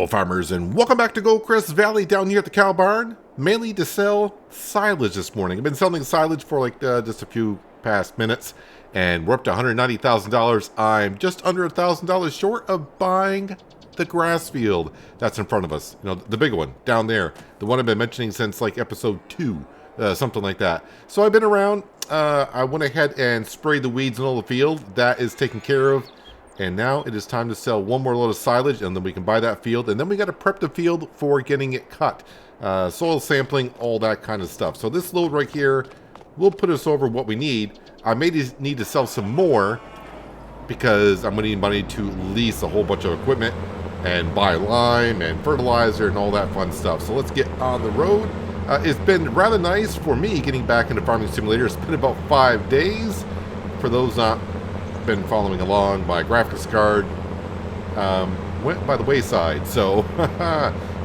Hello farmers and welcome back to Goldcrest Valley down here at the cow barn. Mainly to sell silage this morning. I've been selling silage for like just a few past minutes and we're up to $190,000. I'm just under $1,000 short of buying the grass field that's in front of us. You know, the big one down there. The one I've been mentioning since like episode 2, something like that. So I've been around. I went ahead and sprayed the weeds in all the field. That is taken care of. And now it is time to sell one more load of silage, and then we can buy that field. And then we got to prep the field for getting it cut. Soil sampling, all that kind of stuff. So this load right here will put us over what we need. I may need to sell some more because I'm going to need money to lease a whole bunch of equipment and buy lime and fertilizer and all that fun stuff. So let's get on the road. It's been rather nice for me getting back into Farming Simulator. It's been about 5 days. For those not been following along, my graphics card went by the wayside. So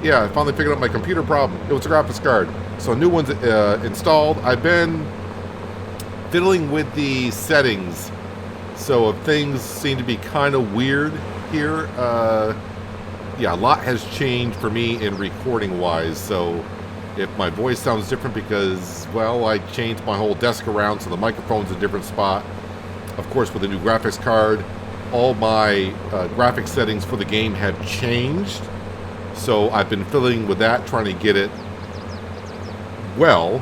yeah, I finally figured out my computer problem. It was a graphics card. So a new one's installed. I've been fiddling with the settings. So if things seem to be kind of weird here, yeah, a lot has changed for me in recording wise. So if my voice sounds different because, well, I changed my whole desk around so the microphone's in a different spot. Of course, with the new graphics card, all my graphics settings for the game have changed. So I've been fiddling with that, trying to get it well.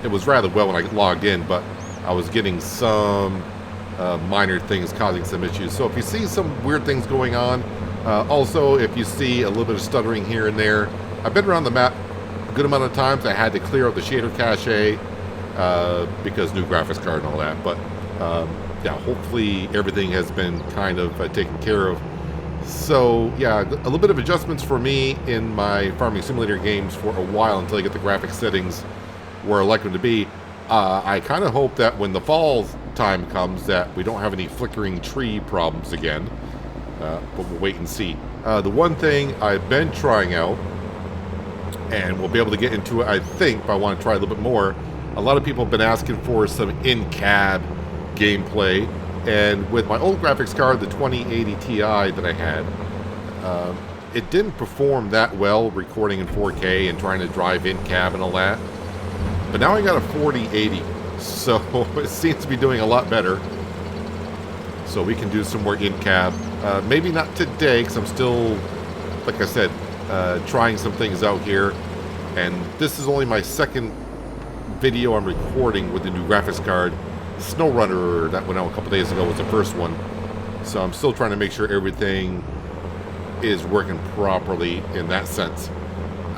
It was rather well when I logged in, but I was getting some minor things causing some issues. So if you see some weird things going on, also if you see a little bit of stuttering here and there, I've been around the map a good amount of times. I had to clear out the shader cache because new graphics card and all that. But yeah, hopefully everything has been kind of taken care of. So yeah, a little bit of adjustments for me in my Farming Simulator games for a while until I get the graphic settings where I like them to be. I kind of hope that when the fall time comes that we don't have any flickering tree problems again. But we'll wait and see. The one thing I've been trying out, and we'll be able to get into it, I think, but I want to try a little bit more. A lot of people have been asking for some in-cab gameplay, and with my old graphics card, the 2080 Ti that I had, it didn't perform that well recording in 4K and trying to drive in cab and all that. But now I got a 4080, so it seems to be doing a lot better. So we can do some more in cab. Maybe not today, because I'm still, like I said, trying some things out here. And this is only my second video I'm recording with the new graphics card. SnowRunner that went out a couple days ago was the first one, so I'm still trying to make sure everything is working properly in that sense.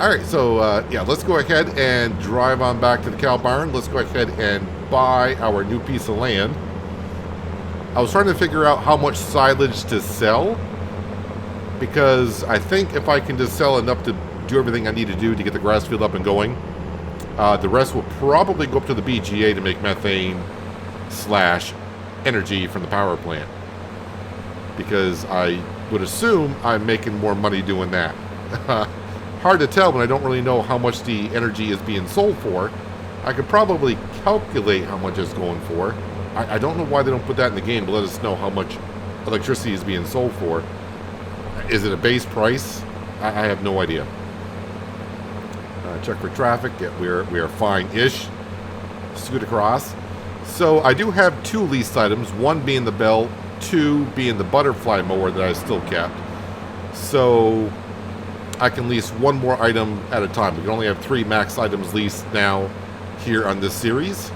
Alright, so yeah, let's go ahead and drive on back to the cow barn. Let's go ahead and buy our new piece of land. I was trying to figure out how much silage to sell, because I think if I can just sell enough to do everything I need to do to get the grass field up and going, the rest will probably go up to the BGA to make methane / energy from the power plant, because I would assume I'm making more money doing that. Hard to tell when I don't really know how much the energy is being sold for. I could probably calculate how much it's going for. I don't know why they don't put that in the game to let us know how much electricity is being sold for. Is it a base price? I have no idea. Check for traffic. Yeah, we are fine-ish. Scoot across. So I do have 2 leased items, 1 being the bell, 2 being the butterfly mower that I still kept. So I can lease 1 more item at a time. We can only have 3 max items leased now here on this series.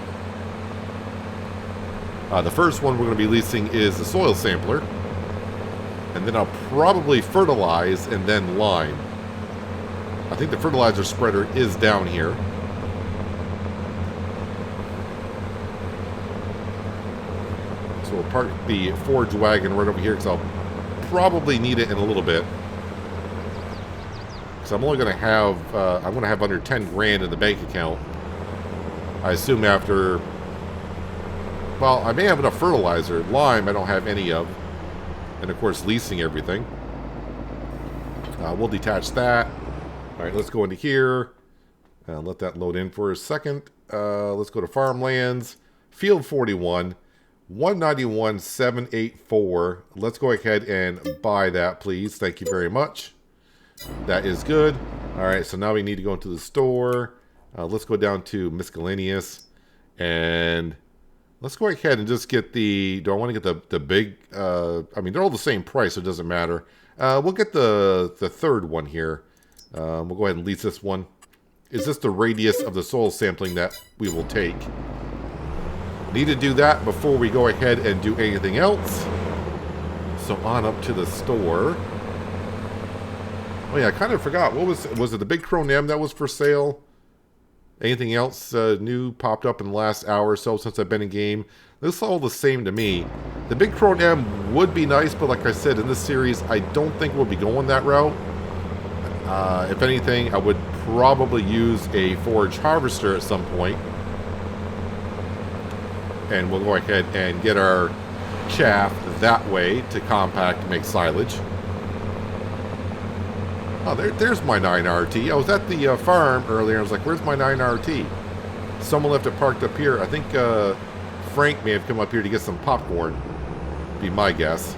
The first one we're going to be leasing is the soil sampler. And then I'll probably fertilize and then lime. I think the fertilizer spreader is down here. So we'll park the forage wagon right over here because I'll probably need it in a little bit. Because I'm only going to have, I'm going to have under 10 grand in the bank account. I assume after, well, I may have enough fertilizer. Lime I don't have any of. And of course leasing everything. We'll detach that. Alright, let's go into here. Let that load in for a second. Let's go to farmlands. Field 41. 191,784. Let's go ahead and buy that, please. Thank you very much. That is good. All right, so now we need to go into the store. Let's go down to miscellaneous, and let's go ahead and just get the. Do I want to get the big? I mean, they're all the same price, so it doesn't matter. We'll get the third one here. We'll go ahead and lease this one. Is this the radius of the soil sampling that we will take? Need to do that before we go ahead and do anything else. So on up to the store. Oh yeah, I kind of forgot. What was it the big Chrome M that was for sale? Anything else new popped up in the last hour or so since I've been in game? This is all the same to me. The big Chrome M would be nice, but like I said, in this series, I don't think we'll be going that route. If anything, I would probably use a forage harvester at some point. And we'll go ahead and get our chaff that way to compact and make silage. Oh, there's my 9RT. I was at the farm earlier. I was like, where's my 9RT? Someone left it parked up here. I think Frank may have come up here to get some popcorn. Be my guess.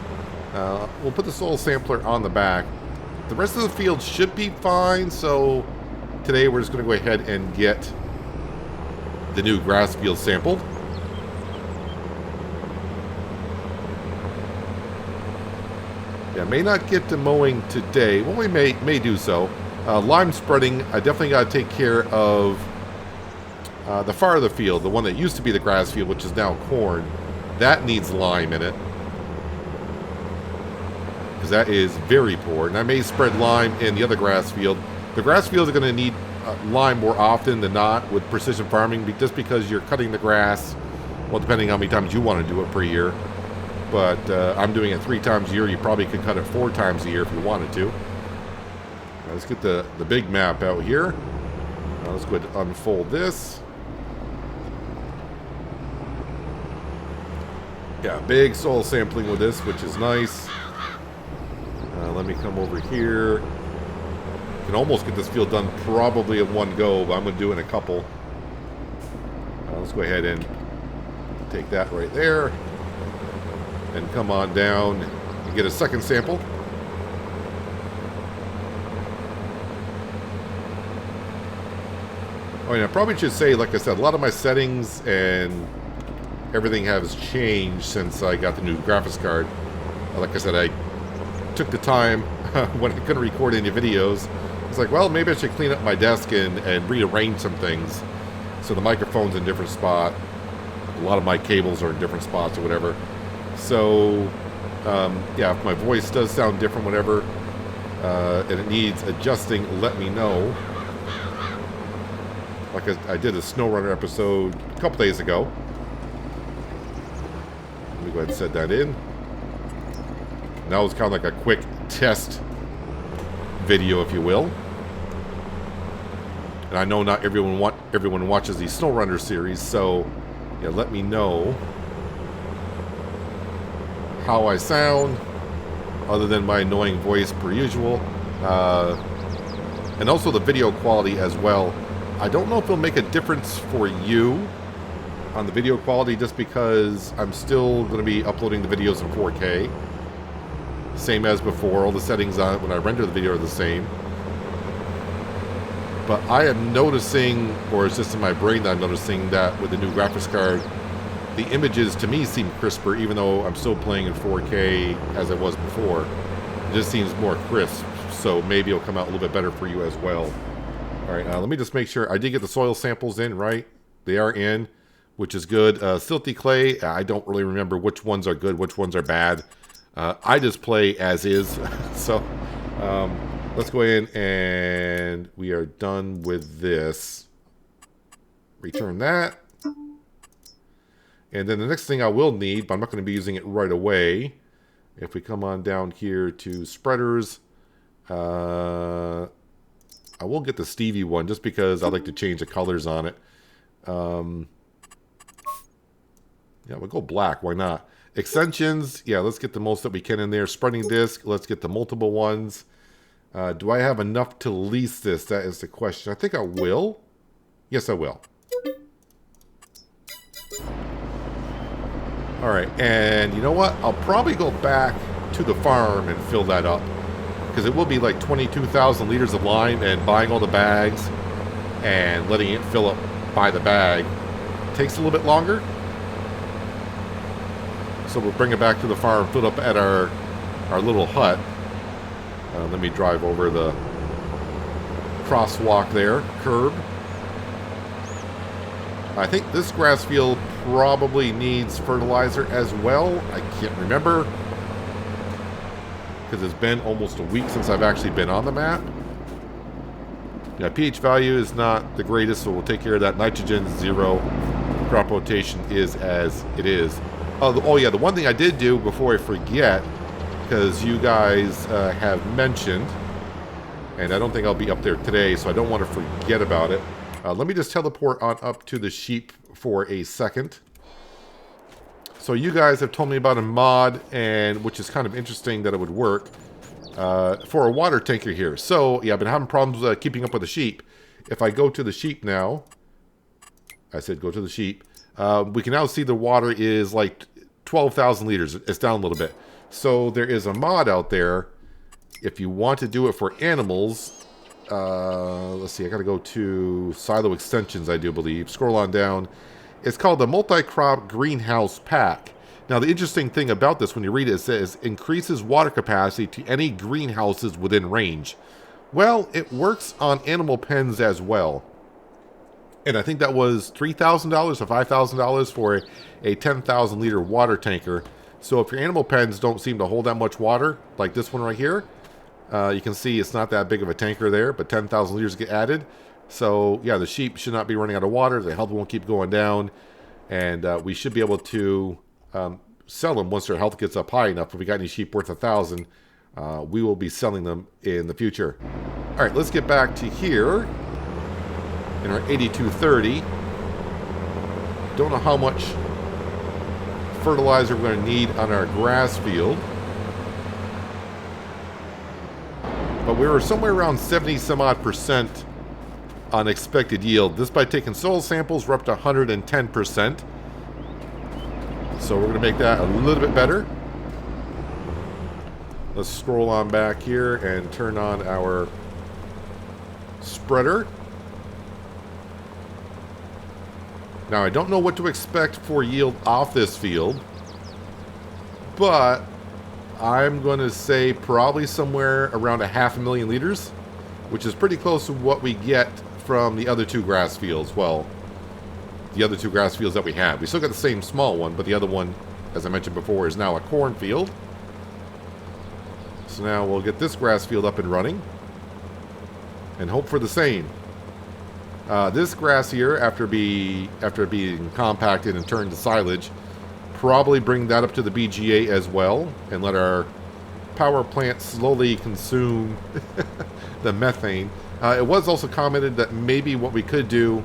We'll put the soil sampler on the back. The rest of the field should be fine. So today we're just going to go ahead and get the new grass field sampled. Yeah, may not get to mowing today. Well, we may do so. Lime spreading, I definitely got to take care of the far of the field, the one that used to be the grass field, which is now corn. That needs lime in it, because that is very poor. And I may spread lime in the other grass field. The grass fields are going to need lime more often than not with precision farming, just because you're cutting the grass, well, depending on how many times you want to do it per year. But I'm doing it 3 times a year. You probably could cut it 4 times a year if you wanted to. Let's get the big map out here. Let's go ahead and unfold this. Yeah, big soil sampling with this, which is nice. Let me come over here. Can almost get this field done probably in one go, but I'm going to do it in a couple. Let's go ahead and take that right there. And come on down and get a second sample. Oh, and I probably should say, like I said, a lot of my settings and everything has changed since I got the new graphics card. Like I said, I took the time when I couldn't record any videos. I was like, well, maybe I should clean up my desk and rearrange some things. So the microphone's in a different spot. A lot of my cables are in different spots or whatever. So, yeah, if my voice does sound different, whatever, and it needs adjusting, let me know. Like I did a SnowRunner episode a couple days ago. Let me go ahead and set that in. And that was kind of like a quick test video, if you will. And I know not everyone watches the SnowRunner series, so yeah, let me know how I sound, other than my annoying voice per usual, and also the video quality as well. I don't know if it'll make a difference for you on the video quality, just because I'm still going to be uploading the videos in 4K, same as before. All the settings on it when I render the video are the same. But I am noticing, or it's just in my brain that I'm noticing, that with the new graphics card, the images to me seem crisper, even though I'm still playing in 4K as I was before. It just seems more crisp, so maybe it'll come out a little bit better for you as well. All right, let me just make sure I did get the soil samples in, right? They are in, which is good. Silty clay, I don't really remember which ones are good, which ones are bad. I just play as is, so let's go in and we are done with this. Return that. And then the next thing I will need, but I'm not going to be using it right away. If we come on down here to spreaders, I will get the Stevie one just because I like to change the colors on it. Yeah, we'll go black. Why not? Extensions, yeah, let's get the most that we can in there. Spreading disc, let's get the multiple ones. Do I have enough to lease this? That is the question. I think I will. Yes, I will. All right, and you know what? I'll probably go back to the farm and fill that up. because it will be like 22,000 liters of lime, and buying all the bags and letting it fill up by the bag takes a little bit longer. So we'll bring it back to the farm, fill up at our little hut. Let me drive over the crosswalk there, curb. I think this grass field probably needs fertilizer as well. I can't remember, because it's been almost a week since I've actually been on the map. Yeah, pH value is not the greatest, so we'll take care of that. Nitrogen 0. Crop rotation is as it is. Oh yeah, the one thing I did do before I forget, because you guys have mentioned, and I don't think I'll be up there today, so I don't want to forget about it. Let me just teleport on up to the sheep for a second. So you guys have told me about a mod, and which is kind of interesting that it would work, for a water tanker here. So yeah, I've been having problems keeping up with the sheep. If I go to the sheep now, I said go to the sheep, we can now see the water is like 12,000 liters. It's down a little bit. So there is a mod out there. If you want to do it for animals, let's see, I gotta go to silo extensions, I do believe. Scroll on down. It's called the multi-crop greenhouse pack. Now the interesting thing about this, when you read it, it says increases water capacity to any greenhouses within range. Well, it works on animal pens as well. And I think that was $3,000 or $5,000 for a 10,000 liter water tanker. So if your animal pens don't seem to hold that much water, like this one right here, you can see it's not that big of a tanker there, but 10,000 liters get added. So yeah, the sheep should not be running out of water. The health won't keep going down. And we should be able to sell them once their health gets up high enough. If we got any sheep worth 1,000, we will be selling them in the future. All right, let's get back to here in our 8230. Don't know how much fertilizer we're going to need on our grass field, but we were somewhere around 70 some odd % on expected yield. This, by taking soil samples, we're up to 110%. So we're going to make that a little bit better. Let's scroll on back here and turn on our spreader. Now, I don't know what to expect for yield off this field, but I'm going to say probably somewhere around 500,000 liters, which is pretty close to what we get from the other two grass fields. Well, the other two grass fields that we have. We still got the same small one, but the other one, as I mentioned before, is now a cornfield. So now we'll get this grass field up and running and hope for the same. This grass here, after being compacted and turned to silage, probably bring that up to the BGA as well and let our power plant slowly consume the methane. It was also commented that maybe what we could do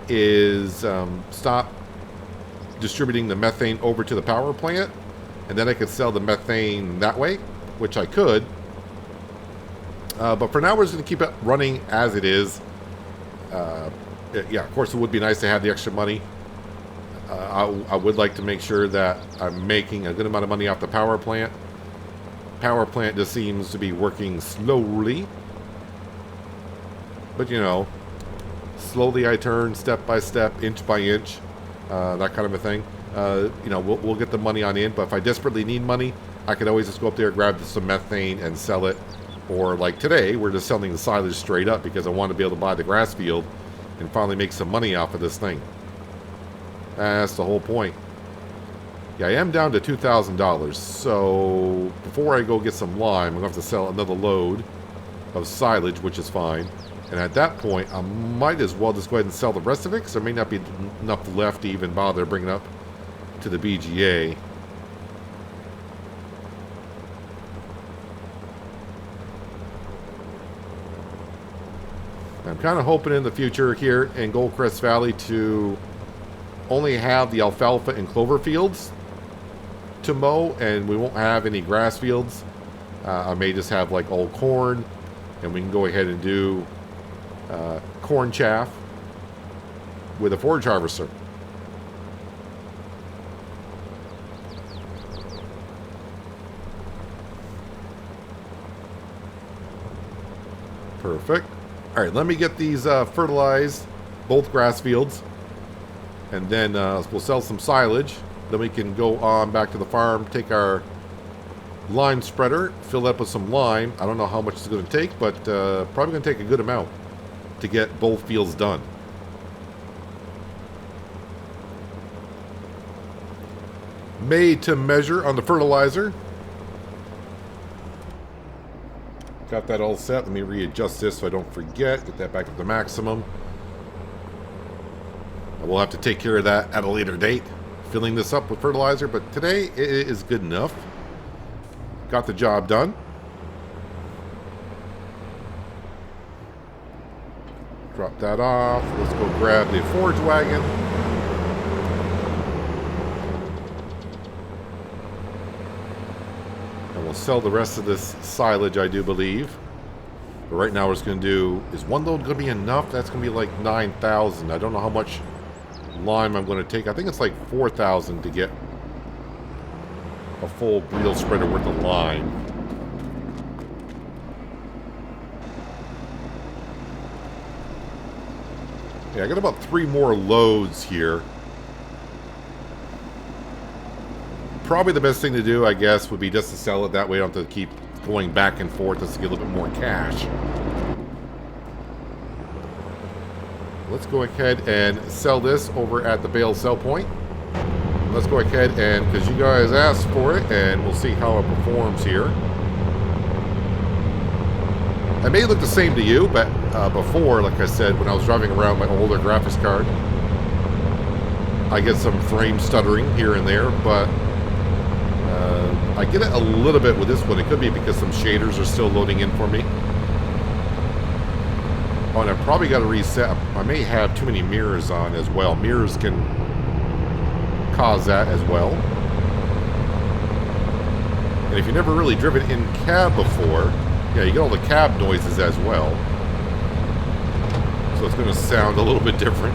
is stop distributing the methane over to the power plant, and then I could sell the methane that way, which I could. But for now, we're just going to keep it running as it is. Yeah, of course, it would be nice to have the extra money. I would like to make sure that I'm making a good amount of money off the power plant. Power plant just seems to be working slowly. But, you know, slowly I turn, step by step, inch by inch, that kind of a thing. You know, we'll get the money on in, but if I desperately need money, I could always just go up there, grab some methane, and sell it. Or like today, we're just selling the silage straight up because I want to be able to buy the grass field and finally make some money off of this thing. That's the whole point. Yeah, I am down to $2,000, so before I go get some lime, I'm going to have to sell another load of silage, which is fine. And at that point, I might as well just go ahead and sell the rest of it, because there may not be enough left to even bother bringing up to the BGA. I'm kind of hoping in the future here in Goldcrest Valley to only have the alfalfa and clover fields to mow, and we won't have any grass fields. I may just have like all corn, and we can go ahead and do corn chaff with a forage harvester. Perfect. All right, let me get these fertilized, both grass fields. And then we'll sell some silage. Then we can go on back to the farm, take our lime spreader, fill it up with some lime. I don't know how much it's going to take, but probably going to take a good amount to get both fields done. Made to measure on the fertilizer. Got that all set. Let me readjust this so I don't forget. Get that back up to maximum. We'll have to take care of that at a later date, filling this up with fertilizer, but today it is good enough. Got the job done. Drop that off. Let's go grab the forage wagon. And we'll sell the rest of this silage, I do believe. But right now we're just going to do, is one load going to be enough? That's going to be like 9,000. I don't know how much lime I'm going to take. I think it's like 4,000 to get a full wheel spreader worth of lime. Yeah, I got about 3 more loads here. Probably the best thing to do, I guess, would be just to sell it. That way I don't have to keep going back and forth just to get a little bit more cash. Let's go ahead and sell this over at the bale sell point. Let's go ahead and, because you guys asked for it, and we'll see how it performs here. It may look the same to you, but before, like I said, when I was driving around my older graphics card, I get some frame stuttering here and there, but I get it a little bit with this one. It could be because some shaders are still loading in for me. Oh, and I probably got to reset. I may have too many mirrors on as well. Mirrors can cause that as well. And if you've never really driven in cab before, yeah, you get all the cab noises as well. So it's going to sound a little bit different.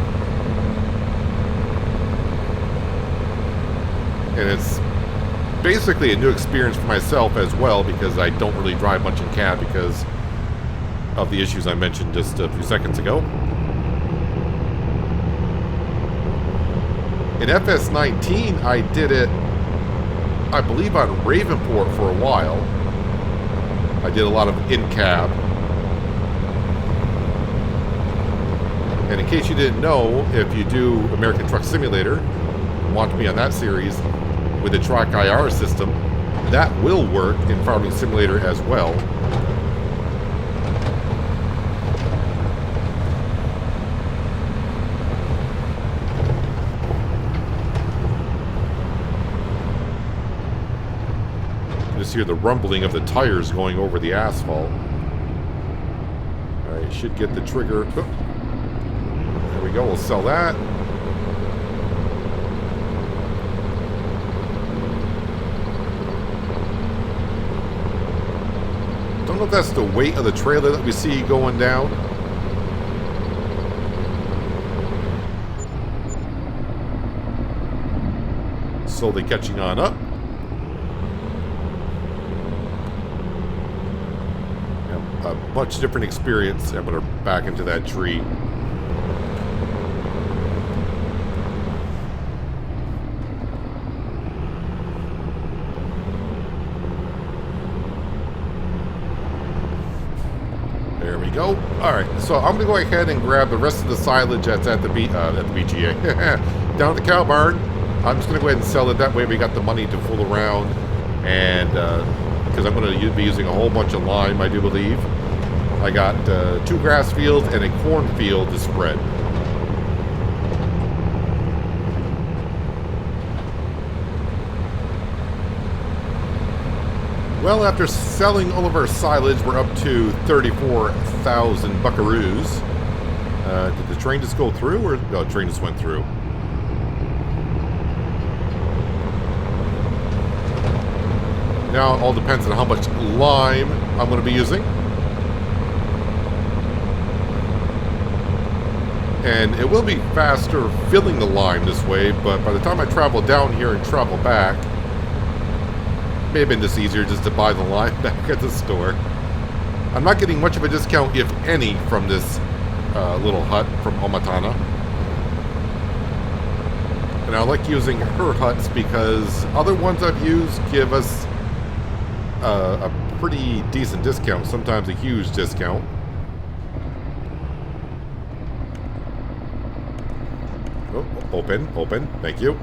And it's basically a new experience for myself as well, because I don't really drive much in cab because of the issues I mentioned just a few seconds ago. In FS19, I did it, I believe, on Ravenport for a while. I did a lot of in-cab. And in case you didn't know, if you do American Truck Simulator, want to be on that series with the Track IR system, that will work in Farming Simulator as well. Hear the rumbling of the tires going over the asphalt. Alright, should get the trigger. Oh, there we go, we'll sell that. Don't know if that's the weight of the trailer that we see going down. Slowly catching on up. A much different experience. I'm going to back into that tree. There we go. All right, so I'm going to go ahead and grab the rest of the silage that's at the BGA down at the cow barn. I'm just going to go ahead and sell it. That way we got the money to fool around, and because I'm going to be using a whole bunch of lime, I do believe. I got 2 grass fields and a corn field to spread. Well, after selling all of our silage, we're up to 34,000 buckaroos. Did the train just go through, or no, the train just went through? Now it all depends on how much lime I'm going to be using. And it will be faster filling the lime this way, but by the time I travel down here and travel back, it may have been just easier just to buy the lime back at the store. I'm not getting much of a discount, if any, from this little hut from Omatana. And I like using her huts because other ones I've used give us a pretty decent discount, sometimes a huge discount. Oh, open, thank you.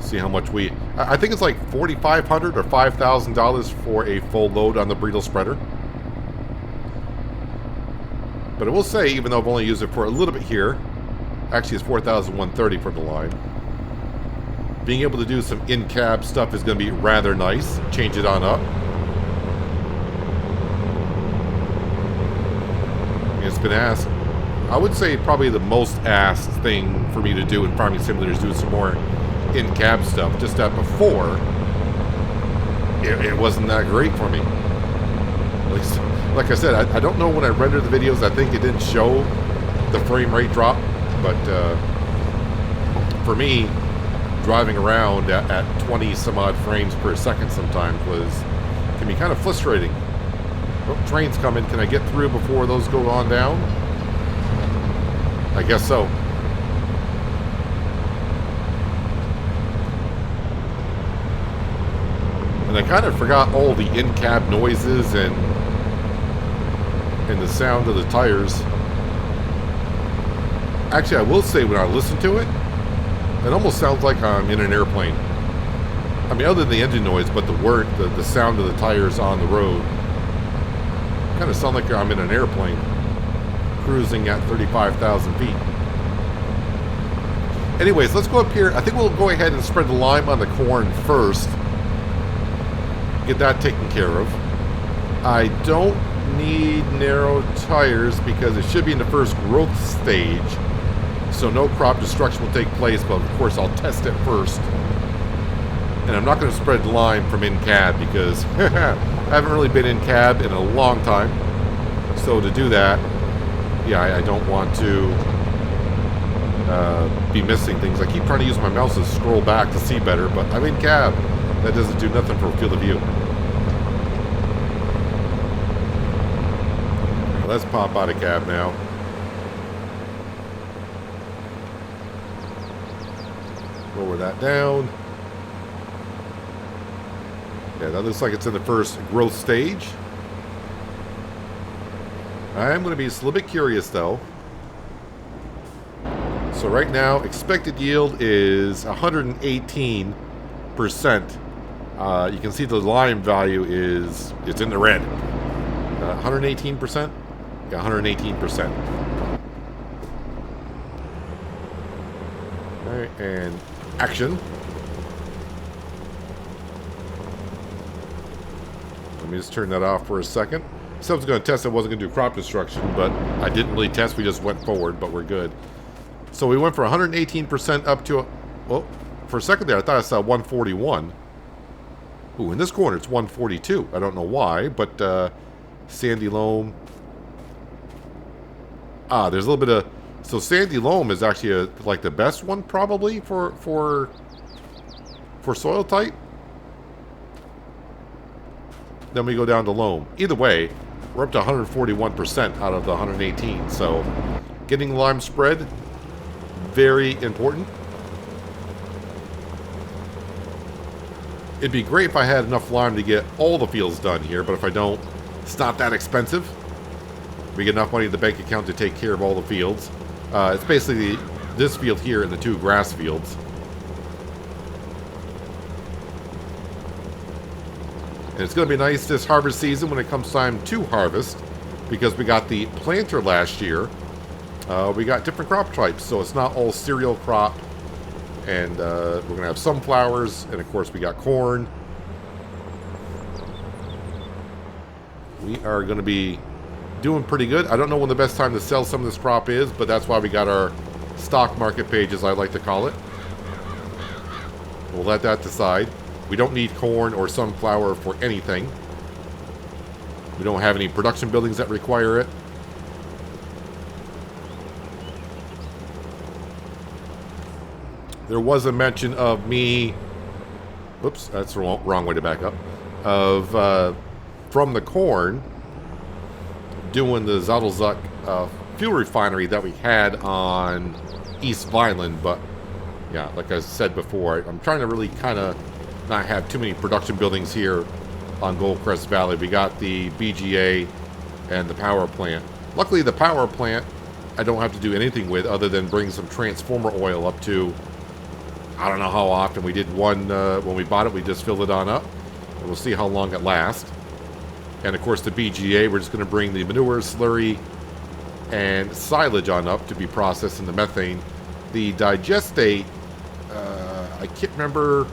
See how much I think it's like $4,500 or $5,000 for a full load on the Bredal spreader. But I will say, even though I've only used it for a little bit here, actually it's $4,130 for the line. Being able to do some in-cab stuff is going to be rather nice. Change it on up. It's been asked. I would say probably the most asked thing for me to do in Farming Simulator is do some more in-cab stuff. Just that before, it wasn't that great for me. At least, like I said, I don't know when I rendered the videos, I think it didn't show the frame rate drop, but for me, driving around at 20 some odd frames per second sometimes can be kind of frustrating. Oh, trains coming. Can I get through before those go on down? I guess so. And I kind of forgot all the in-cab noises and the sound of the tires. Actually, I will say when I listen to it, it almost sounds like I'm in an airplane. I mean, other than the engine noise, but the sound of the tires on the road kind of sound like I'm in an airplane cruising at 35,000 feet. Anyways, let's go up here. I think we'll go ahead and spread the lime on the corn first. Get that taken care of. I don't need narrow tires because it should be in the first growth stage, so no crop destruction will take place, but of course I'll test it first. And I'm not going to spread lime from in-cab because I haven't really been in-cab in a long time. So to do that, yeah, I don't want to be missing things. I keep trying to use my mouse to scroll back to see better, but I'm in-cab. That doesn't do nothing for field of view. Let's pop out of cab now. Lower that down. Yeah, that looks like it's in the first growth stage. I'm going to be a little bit curious though. So right now, expected yield is 118%. You can see the lime value it's in the red. 118%? Yeah, 118%. Alright, and action. Let me just turn that off for a second. So I was going to test, I wasn't going to do crop destruction, but I didn't really test, we just went forward, but we're good. So we went for 118% up to, well, for a second there I thought I saw 141. Ooh, in this corner it's 142. I don't know why, but Sandy Loam. Ah, there's a little bit of, so Sandy Loam is actually like the best one probably for soil type. Then we go down to loam. Either way, we're up to 141% out of the 118. So getting lime spread, very important. It'd be great if I had enough lime to get all the fields done here, but if I don't, it's not that expensive. We get enough money in the bank account to take care of all the fields. It's basically this field here and the two grass fields. And it's going to be nice this harvest season when it comes time to harvest, because we got the planter last year. We got different crop types, so it's not all cereal crop. And we're going to have sunflowers, and of course we got corn. We are going to be doing pretty good. I don't know when the best time to sell some of this crop is, but that's why we got our stock market page, as I like to call it. We'll let that decide. We don't need corn or sunflower for anything. We don't have any production buildings that require it. There was a mention of me Oops, that's the wrong way to back up. Of from the corn, doing the Zadelzuck fuel refinery that we had on East Vineland, but yeah, like I said before, I'm trying to really kind of not have too many production buildings here on Goldcrest Valley. We got the BGA and the power plant. Luckily, the power plant I don't have to do anything with other than bring some transformer oil up to, I don't know how often. We did one when we bought it. We just filled it on up. And we'll see how long it lasts. And of course, the BGA, we're just going to bring the manure, slurry, and silage on up to be processed in the methane. The digestate, I can't remember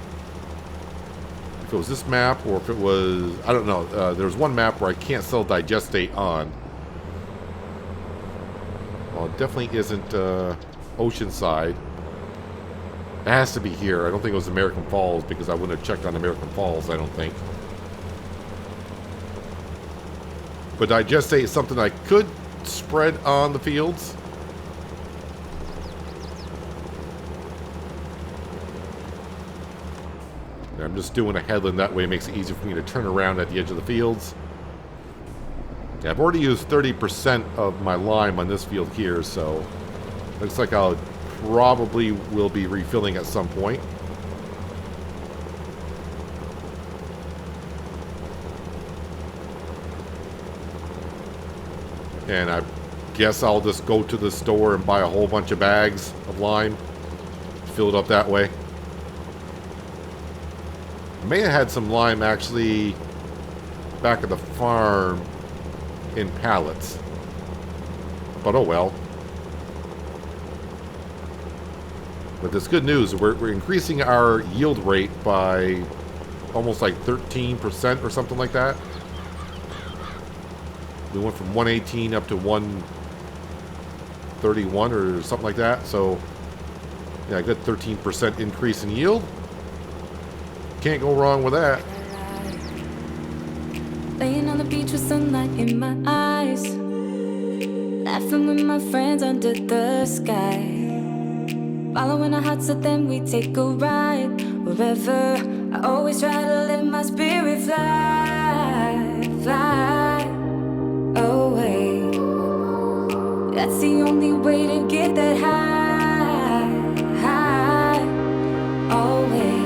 if it was this map or if it was, I don't know. There was one map where I can't sell digestate on. Well, it definitely isn't Oceanside. It has to be here. I don't think it was American Falls because I wouldn't have checked on American Falls, I don't think. But digestate is something I could spread on the fields. And I'm just doing a headland that way. It makes it easier for me to turn around at the edge of the fields. Yeah, I've already used 30% of my lime on this field here, so looks like I'll probably will be refilling at some point. And I guess I'll just go to the store and buy a whole bunch of bags of lime, fill it up that way. I may have had some lime actually back at the farm in pallets, but oh well. But this good news, we're increasing our yield rate by almost like 13% or something like that. We went from 118 up to 131 or something like that. So yeah, a good 13% increase in yield. Can't go wrong with that. Laying on the beach with sunlight in my eyes, laughing with my friends under the sky, following our hearts so then we take a ride. Wherever, I always try to let my spirit fly, fly away. That's the only way to get that high, high, always.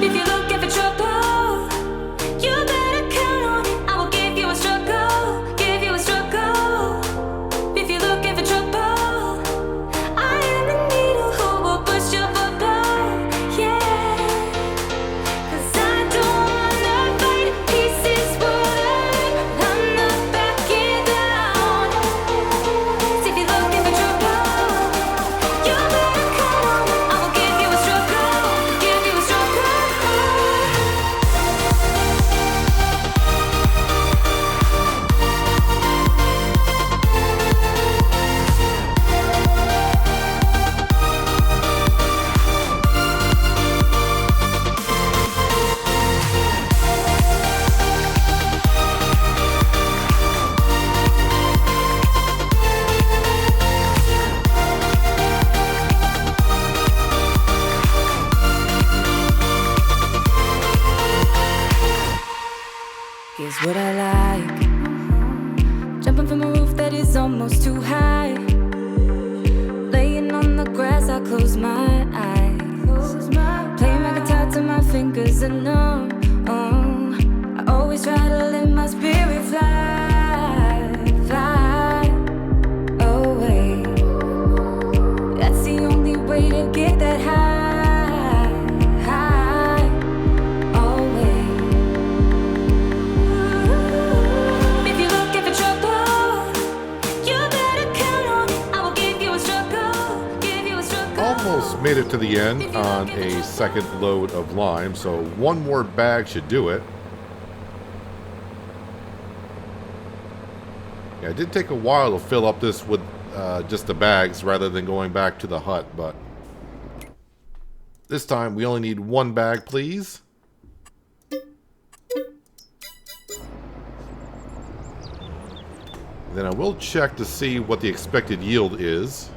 If you're looking for trouble, you better count on it. I will give you a struggle, give you a struggle. If you're looking for trouble, I am the needle who will push your bubble, yeah. 'Cause I don't wanna fight pieces wood, I'm not backing down. So if you're looking for trouble, you better count on it. I will give you a struggle, give you a struggle. Here's what I like: jumping from a roof that is almost too high, laying on the grass, I close my eyes, playing my guitar till my fingers are numb. I always try to let my spirit fly, fly away. That's the only way to get that high, high, always. If you're looking for trouble, you better count on it. I will give you a struggle, give you a struggle. Almost made it to the end on a second load of lime, so one more bag should do it. Yeah, it did take a while to fill up this with just the bags rather than going back to the hut, but this time we only need one bag, please. Then I will check to see what the expected yield is,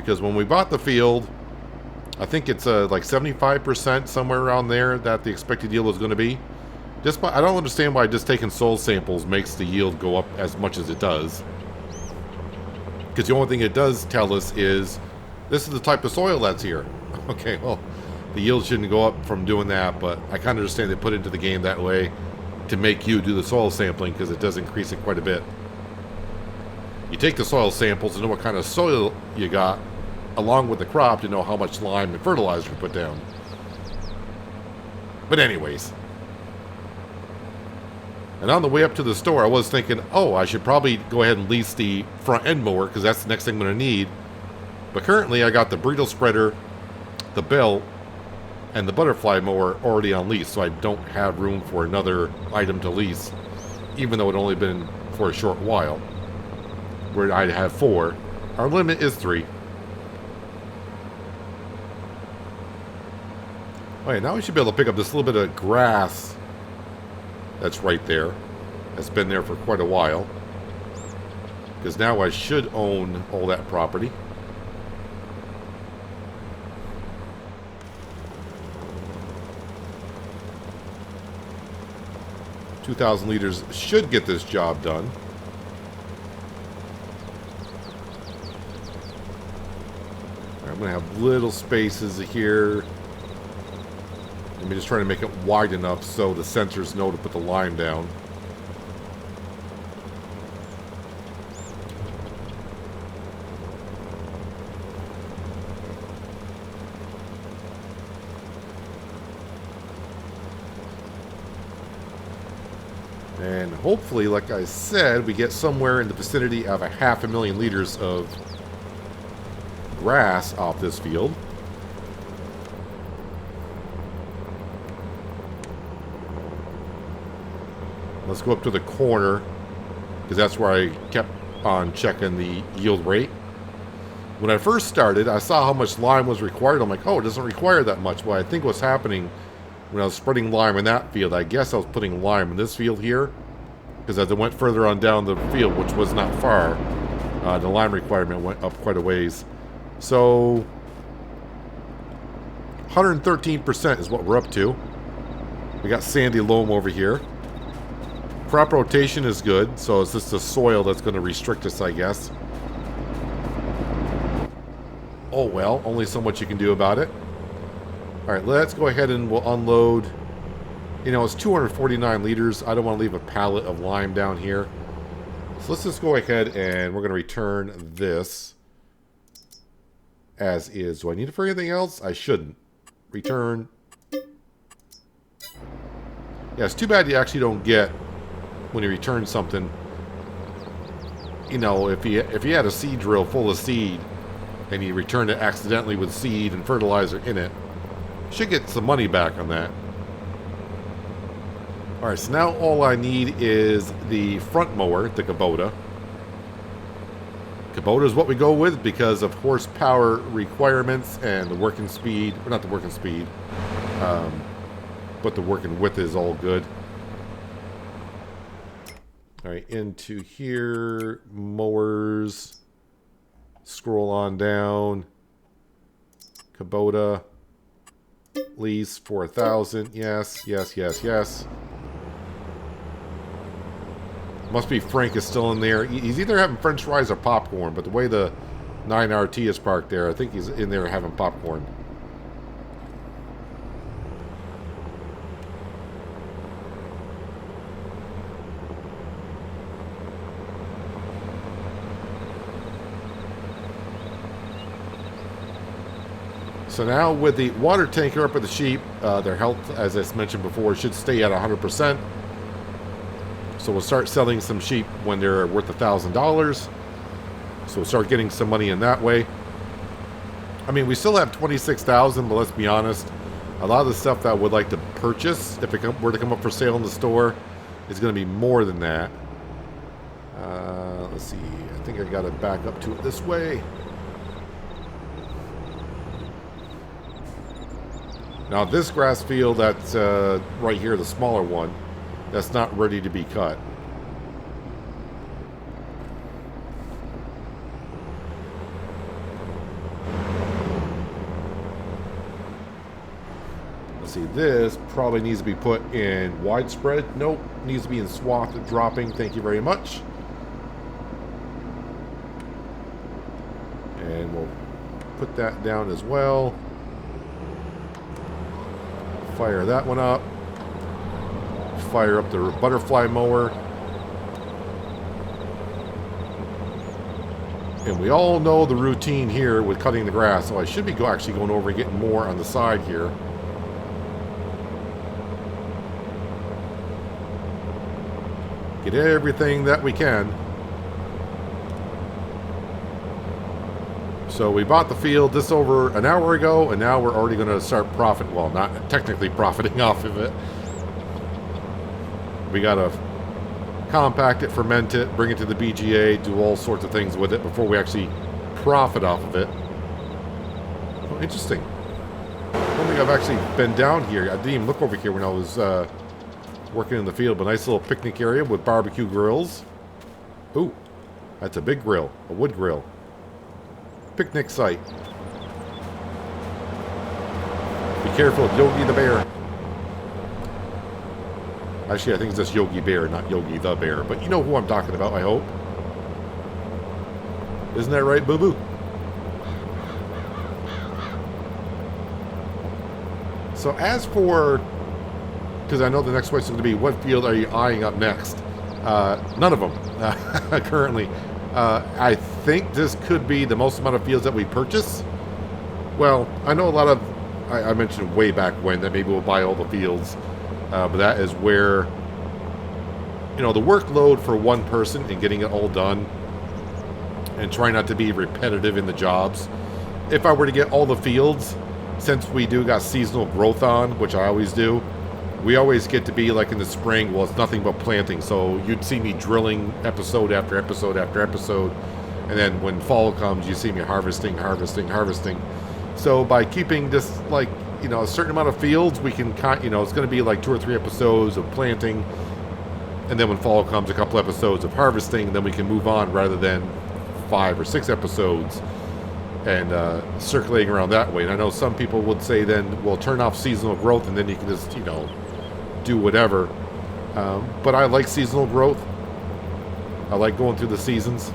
because when we bought the field, I think it's like 75% somewhere around there that the expected yield was going to be. I don't understand why just taking soil samples makes the yield go up as much as it does. Because the only thing it does tell us is this is the type of soil that's here. Okay, well, the yield shouldn't go up from doing that, but I kind of understand they put it into the game that way to make you do the soil sampling because it does increase it quite a bit. You take the soil samples to know what kind of soil you got, along with the crop to know how much lime and fertilizer to put down. But anyways. And on the way up to the store, I was thinking, oh, I should probably go ahead and lease the front end mower because that's the next thing I'm going to need. But currently I got the bridle spreader, the belt, and the butterfly mower already on lease, so I don't have room for another item to lease, even though it only been for a short while, where I'd have 4. Our limit is 3. Alright, now we should be able to pick up this little bit of grass that's right there. That's been there for quite a while. Because now I should own all that property. $2,000 liters should get this job done. I'm going to have little spaces here. Let me just try to make it wide enough so the sensors know to put the lime down. And hopefully, like I said, we get somewhere in the vicinity of 500,000 liters of grass off this field. Let's go up to the corner, because that's where I kept on checking the yield rate. When I first started, I saw how much lime was required. I'm like, oh, it doesn't require that much. Well, I think what's happening when I was spreading lime in that field, I guess I was putting lime in this field here, because as I went further on down the field, which was not far, the lime requirement went up quite a ways. So 113% is what we're up to. We got sandy loam over here. Crop rotation is good, so it's just the soil that's going to restrict us, I guess. Oh well, only so much you can do about it. Alright, let's go ahead and we'll unload. You know, it's 249 liters. I don't want to leave a pallet of lime down here. So let's just go ahead and we're going to return this as is. Do I need it for anything else? I shouldn't. Return. Yeah, it's too bad you actually don't get, when you return something, you know, if you had a seed drill full of seed and you return it accidentally with seed and fertilizer in it, you should get some money back on that. Alright, so now all I need is the front mower, the Kubota. Kubota is what we go with because of horsepower requirements and the working speed, or not the working speed, but the working width is all good. Alright, into here, mowers, scroll on down, Kubota, lease for 1,000, yes, yes, yes, yes. Must be Frank is still in there. He's either having french fries or popcorn, but the way the 9RT is parked there, I think he's in there having popcorn. So now with the water tanker up at the sheep, their health, as I mentioned before, should stay at 100%. So we'll start selling some sheep when they're worth $1,000. So we'll start getting some money in that way. I mean, we still have $26,000, but let's be honest, a lot of the stuff that I would like to purchase, if it were to come up for sale in the store, is going to be more than that. Let's see, I think I got to back up to it this way. Now this grass field that's right here, the smaller one, that's not ready to be cut. see, this probably needs to be put in widespread. Nope, needs to be in swath dropping. Thank you very much. And we'll put that down as well. Fire that one up. Fire up the butterfly mower. And we all know the routine here with cutting the grass, so I should be actually going over and getting more on the side here. Get everything that we can. So we bought the field this over an hour ago, and now we're already going to start well, not technically profiting off of it. We got to compact it, ferment it, bring it to the BGA, do all sorts of things with it before we actually profit off of it. Oh, interesting. I don't think I've actually been down here. I didn't even look over here when I was working in the field, but a nice little picnic area with barbecue grills. Ooh, that's a big grill, a wood grill. Picnic site. Be careful of Yogi the Bear. Actually, I think it's just Yogi Bear, not Yogi the Bear. But you know who I'm talking about, I hope. Isn't that right, boo-boo? So as for... because I know the next question is going to be, what field are you eyeing up next? None of them, currently. I think this could be the most amount of fields that we purchase. Well, I know a lot of... I mentioned way back when that maybe we'll buy all the fields. But that is where, you know, the workload for one person and getting it all done and trying not to be repetitive in the jobs. If I were to get all the fields, since we do got seasonal growth on, which I always do, we always get to be like in the spring, well, it's nothing but planting. So you'd see me drilling episode after episode after episode. And then when fall comes, you see me harvesting. So by keeping this, like, you know, a certain amount of fields, we can, you know, it's going to be like 2 or 3 episodes of planting, and then when fall comes, a couple episodes of harvesting, and then we can move on rather than 5 or 6 episodes and circulating around that way. And I know some people would say then, well, turn off seasonal growth, and then you can just, you know, do whatever. But I like seasonal growth. I like going through the seasons.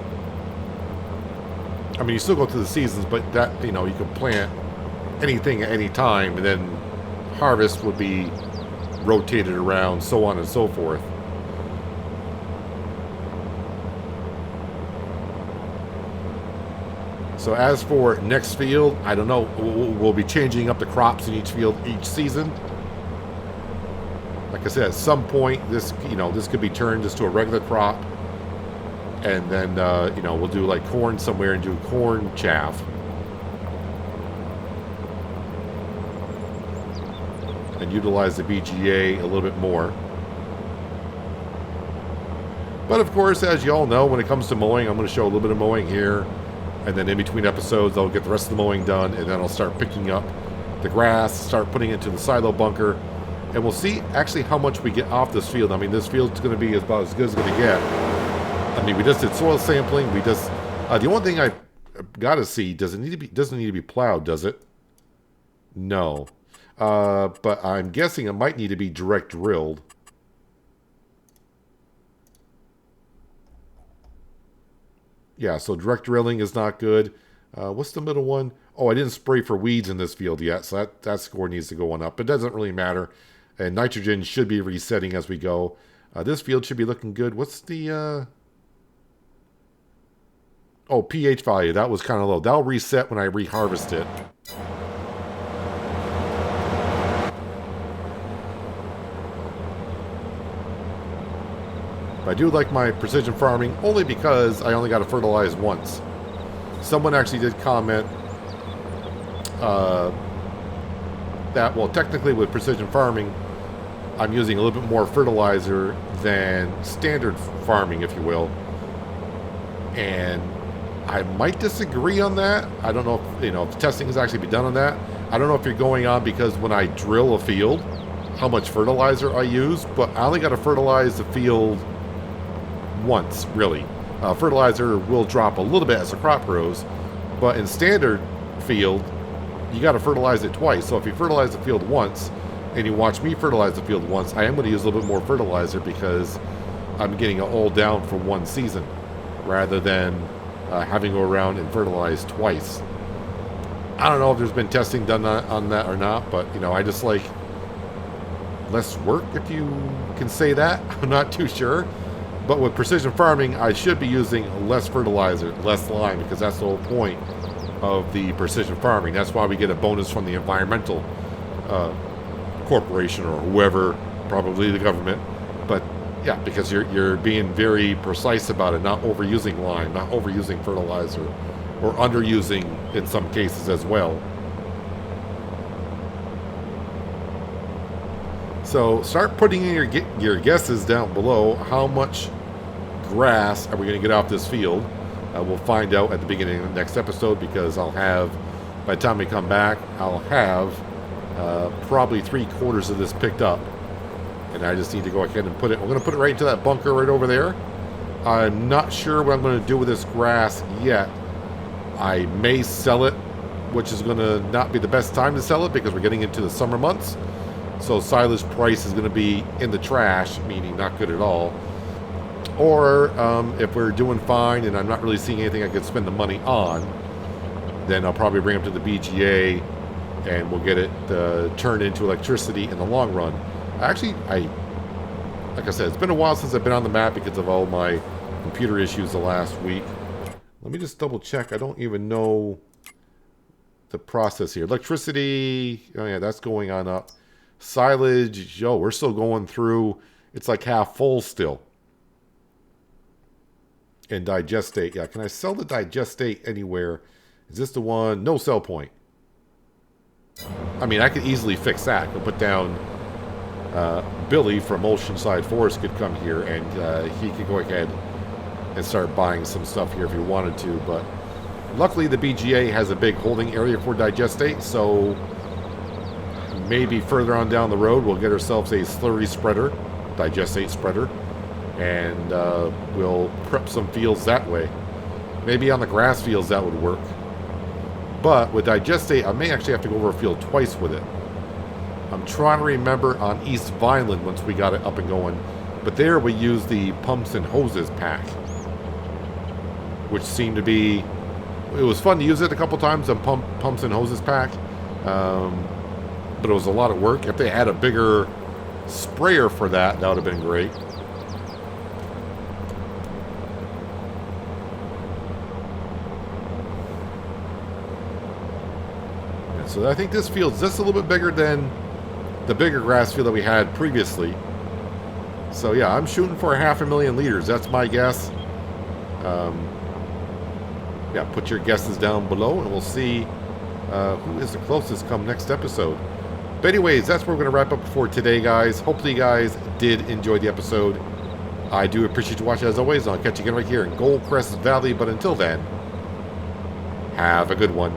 I mean, you still go through the seasons, but that, you know, you can plant anything at any time, and then harvest would be rotated around, so on and so forth. So as for next field, I don't know. We'll be changing up the crops in each field each season. Like I said, at some point, this, you know, this could be turned just to a regular crop, and then you know, we'll do like corn somewhere and do corn chaff. And utilize the BGA a little bit more. But of course, as you all know, when it comes to mowing, I'm going to show a little bit of mowing here, and then in between episodes I'll get the rest of the mowing done, and then I'll start picking up the grass, start putting it into the silo bunker, and we'll see actually how much we get off this field. I mean, this field's going to be about as good as it's going to get. I mean, we just did soil sampling. We just the only thing I've got to see, doesn't need to be plowed, does it? No. But I'm guessing it might need to be direct drilled. Yeah, so direct drilling is not good. What's the middle one? Oh, I didn't spray for weeds in this field yet, so that score needs to go on up. It doesn't really matter. And nitrogen should be resetting as we go. This field should be looking good. What's the... Oh, pH value. That was kind of low. That'll reset when I reharvest it. I do like my precision farming only because I only got to fertilize once. Someone actually did comment that, well, technically with precision farming, I'm using a little bit more fertilizer than standard farming, if you will. And I might disagree on that. I don't know if, you know, if testing has actually been done on that. I don't know if you're going on because when I drill a field, how much fertilizer I use, but I only got to fertilize the field once, really. Fertilizer will drop a little bit as the crop grows, but in standard field, you got to fertilize it twice. So if you fertilize the field once, and you watch me fertilize the field once, I am going to use a little bit more fertilizer because I'm getting it all down for one season rather than having to go around and fertilize twice. I don't know if there's been testing done on that or not, but you know, I just like less work, if you can say that. I'm not too sure. But with precision farming, I should be using less fertilizer, less lime, because that's the whole point of the precision farming. That's why we get a bonus from the environmental corporation or whoever, probably the government. But yeah, because you're being very precise about it, not overusing lime, not overusing fertilizer, or underusing in some cases as well. So start putting in your guesses down below. How much grass are we going to get off this field? We'll find out at the beginning of the next episode, because I'll have, by the time we come back, I'll have probably 3/4 of this picked up. And I just need to go ahead and put it, I'm going to put it right into that bunker right over there. I'm not sure what I'm going to do with this grass yet. I may sell it, which is going to not be the best time to sell it because we're getting into the summer months. So silage price is going to be in the trash, meaning not good at all. Or if we're doing fine and I'm not really seeing anything I could spend the money on, then I'll probably bring it to the BGA and we'll get it turned into electricity in the long run. Actually, like I said, it's been a while since I've been on the map because of all my computer issues the last week. Let me just double check. I don't even know the process here. Electricity, oh yeah, that's going on up. Silage, yo, we're still going through. It's like half full still. And digestate, yeah. Can I sell the digestate anywhere? Is this the one? No sell point. I mean, I could easily fix that. I could put down Billy from Oceanside Forest could come here and he could go ahead and start buying some stuff here if he wanted to. But luckily the BGA has a big holding area for digestate, so maybe further on down the road we'll get ourselves a slurry spreader, digestate spreader, and we'll prep some fields that way. Maybe on the grass fields that would work. But with digestate, I may actually have to go over a field twice with it. I'm trying to remember on East Vineland once we got it up and going. But there we used the pumps and hoses pack, which seemed to be, it was fun to use it a couple times on pumps and hoses pack. But it was a lot of work. If they had a bigger sprayer for that, that would have been great. And so I think this field's just a little bit bigger than the bigger grass field that we had previously. So yeah, I'm shooting for 500,000 liters. That's my guess. Yeah, put your guesses down below and we'll see who is the closest come next episode. But anyways, that's where we're going to wrap up for today, guys. Hopefully you guys did enjoy the episode. I do appreciate you watching as always. I'll catch you again right here in Goldcrest Valley. But until then, have a good one.